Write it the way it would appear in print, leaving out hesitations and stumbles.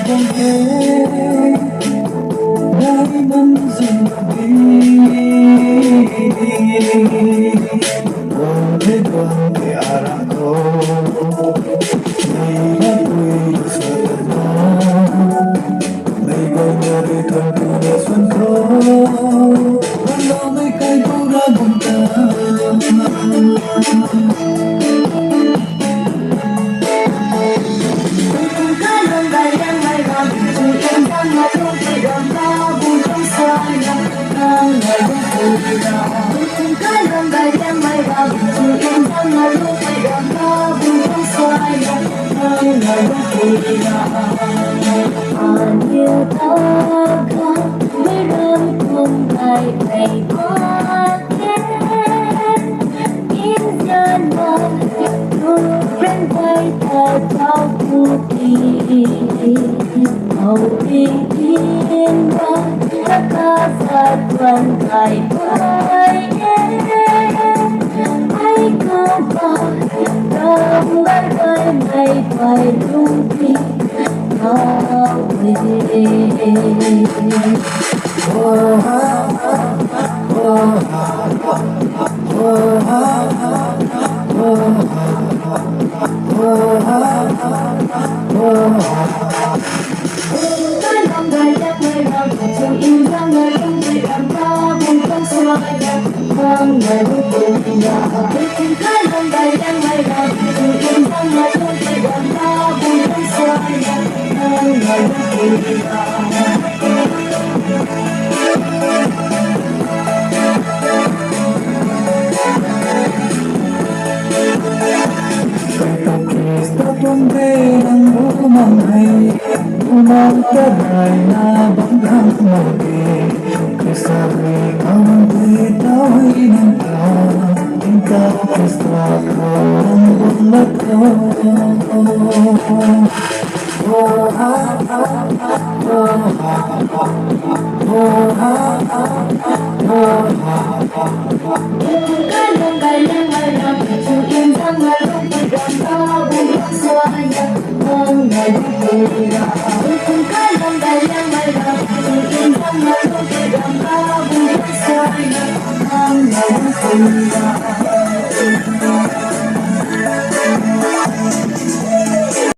không thể nơi mân dừng đi boleh bang di arahku Nila kui sana May banyari tantunya sunko Walau may kay pura bunta Nhiều ta không mới đơn cùng ngày ngày qua in dân mà thu bên quay ta trao thu kỳ hầu đi yên ba ta ca sa tuần ngày quay ai có bao đồng bay bay ngày quay lung đi Donde ang umangay Umang kaday na banggang muli Kasabi ang bitaway ng tao Ikaw kasta ko ang bulat ko Oh ha ha Oh ha ha Oh ha ha Oh ha ha Cái lòng gầy lên ngày nào Dù yên tháng ngày lúc tôi đàn ta buồn bã xoay Hôm ngày lúc tôi đã Cái lòng gầy lên ngày nào Dù yên tháng ngày lúc tôi đàn ta buồn bã xoay Hôm ngày lúc tôi đã